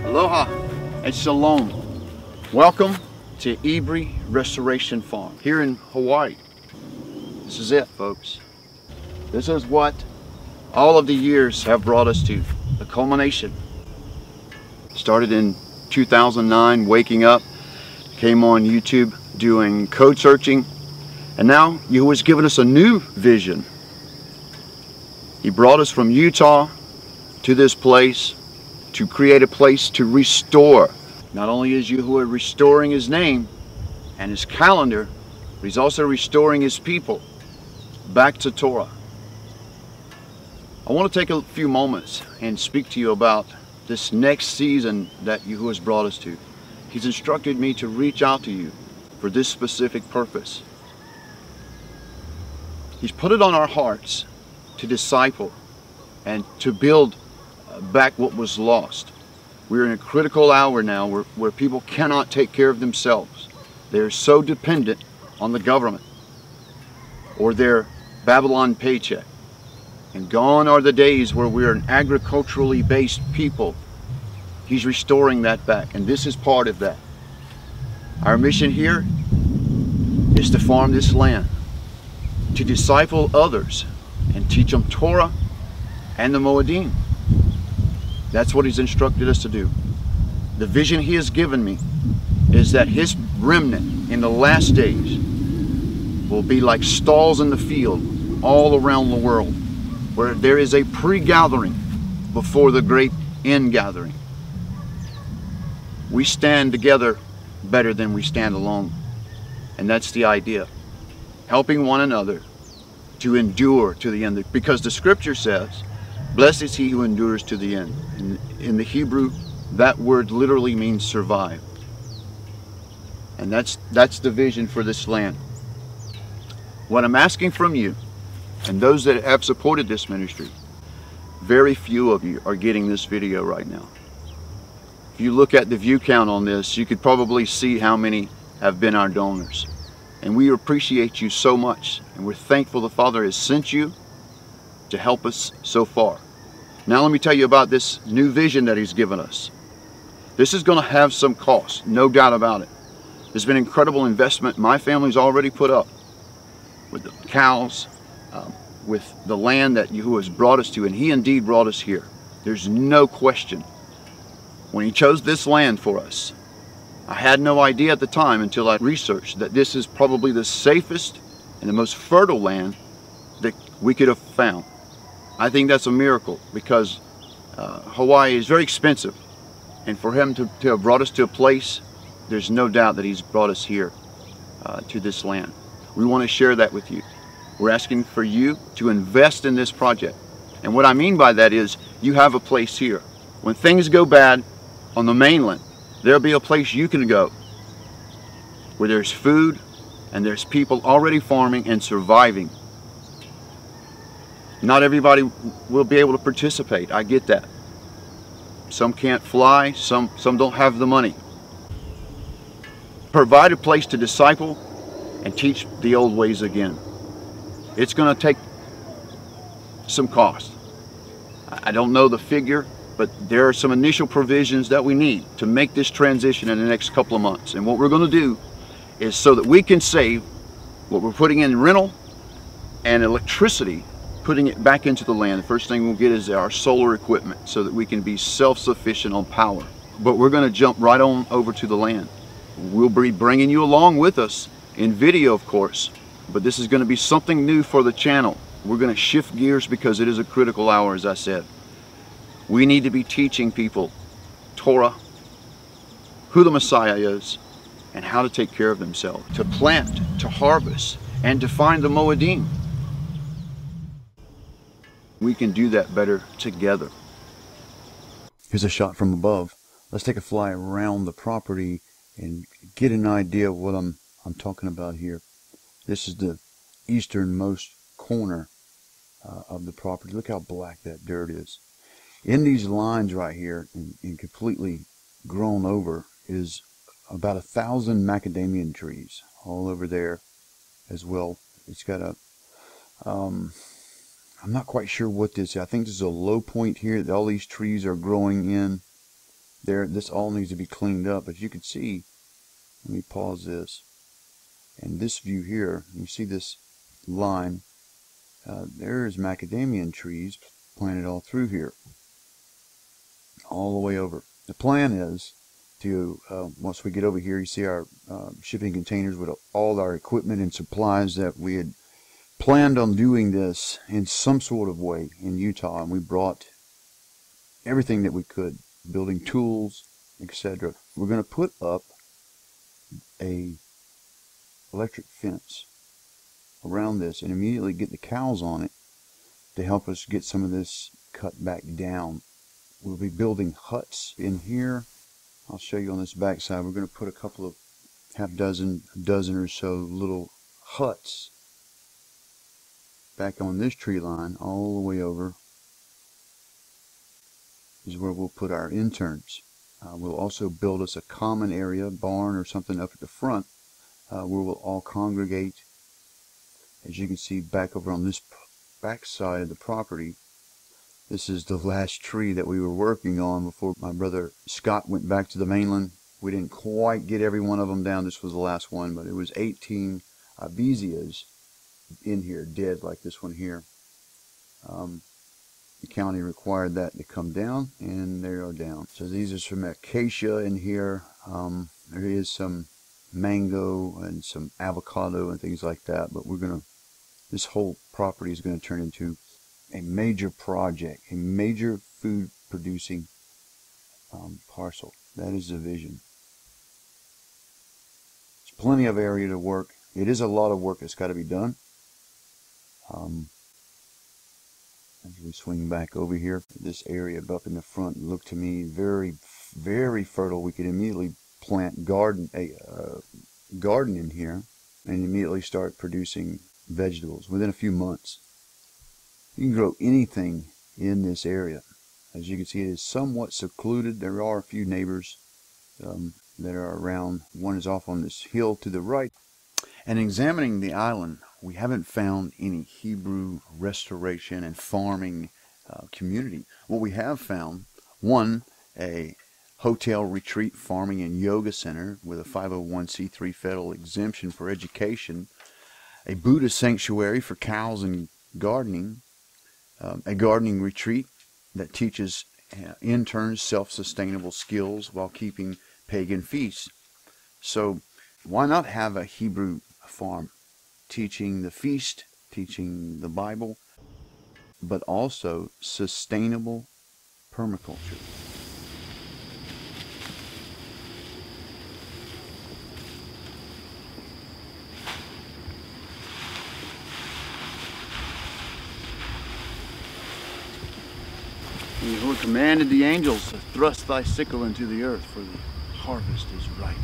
Aloha and shalom. Welcome to Ibriy Restoration Farm here in Hawaii. This is it, folks. This is what all of the years have brought us to, the culmination. Started in 2009, waking up, came on YouTube doing code searching, and now Yahuwah has given us a new vision. He brought us from Utah to this place to create a place to restore. Not only is Yahuwah restoring his name and his calendar, but he's also restoring his people back to Torah. I want to take a few moments and speak to you about this next season that Yahuwah has brought us to. He's instructed me to reach out to you for this specific purpose. He's put it on our hearts to disciple and to build back what was lost. We're in a critical hour now where people cannot take care of themselves. They're so dependent on the government or their Babylon paycheck. And gone are the days where we're an agriculturally based people. He's restoring that back, and this is part of that. Our mission here is to farm this land, to disciple others and teach them Torah and the Moedim. That's what he's instructed us to do. The vision he has given me is that his remnant in the last days will be like stalls in the field all around the world, where there is a pre-gathering before the great ingathering. We stand together better than we stand alone. And that's the idea. Helping one another to endure to the end. Because the scripture says, blessed is he who endures to the end. In the Hebrew, that word literally means survive. And that's the vision for this land. What I'm asking from you, and those that have supported this ministry, very few of you are getting this video right now. If you look at the view count on this, you could probably see how many have been our donors. And we appreciate you so much. And we're thankful the Father has sent you to help us so far. Now let me tell you about this new vision that he's given us. This is going to have some cost, no doubt about it. There's been incredible investment my family's already put up with the cows, with the land that Yahuwah has brought us to, and he indeed brought us here. There's no question. When he chose this land for us, I had no idea at the time until I researched that this is probably the safest and the most fertile land that we could have found. I think that's a miracle, because Hawaii is very expensive, and for him to have brought us to a place, there's no doubt that he's brought us here to this land. We want to share that with you. We're asking for you to invest in this project. And what I mean by that is, you have a place here. When things go bad on the mainland, there'll be a place you can go where there's food and there's people already farming and surviving. Not everybody will be able to participate. I get that. Some can't fly, some don't have the money. Provide a place to disciple and teach the old ways again. It's going to take some cost. I don't know the figure, but there are some initial provisions that we need to make this transition in the next couple of months. And what we're going to do is, so that we can save what we're putting in rental and electricity, putting it back into the land. The first thing we'll get is our solar equipment, so that we can be self-sufficient on power. But we're going to jump right on over to the land. We'll be bringing you along with us in video, of course, but this is going to be something new for the channel. We're going to shift gears because it is a critical hour, as I said. We need to be teaching people Torah, who the Messiah is, and how to take care of themselves, to plant, to harvest, and to find the Moedim. We can do that better together. Here's a shot from above. Let's take a fly around the property and get an idea of what I'm talking about here. This is the easternmost corner of the property. Look how black that dirt is. In these lines right here, and completely grown over, is about 1,000 macadamia trees all over there as well. It's got a I'm not quite sure what this is. I think this is a low point here that all these trees are growing in. there. This all needs to be cleaned up. But you can see, let me pause this. And this view here, you see this line. There's macadamia trees planted all through here, all the way over. The plan is to, once we get over here, you see our shipping containers with all our equipment and supplies that we had planned on doing this in some sort of way in Utah, and we brought everything that we could, building tools, etc. We're going to put up a electric fence around this and immediately get the cows on it to help us get some of this cut back down. We'll be building huts in here. I'll show you on this back side. We're going to put a couple of a dozen or so little huts back on this tree line, all the way over is where we'll put our interns. We'll also build us a common area, barn or something up at the front, where we'll all congregate. As you can see back over on this back side of the property, this is the last tree that we were working on before my brother Scott went back to the mainland. We didn't quite get every one of them down. This was the last one, but it was 18 Ibesias in here, dead, like this one here. The county required that to come down, and they are down. So these are some acacia in here. There is some mango and some avocado and things like that, but this whole property is going to turn into a major project, a major food producing parcel. That is the vision. There's plenty of area to work. It is a lot of work that's got to be done. As we swing back over here, this area up in the front looked to me very, very fertile. We could immediately plant garden in here and immediately start producing vegetables within a few months. You can grow anything in this area. As you can see, it is somewhat secluded. There are a few neighbors that are around. One is off on this hill to the right. And examining the island, we haven't found any Hebrew restoration and farming community. What we have found, one, a hotel retreat farming and yoga center with a 501c3 federal exemption for education, a Buddhist sanctuary for cows and gardening, a gardening retreat that teaches interns self-sustainable skills while keeping pagan feasts. So why not have a Hebrew farm teaching the feast, teaching the Bible, but also sustainable permaculture? The Lord commanded the angels to thrust thy sickle into the earth, for the harvest is ripe.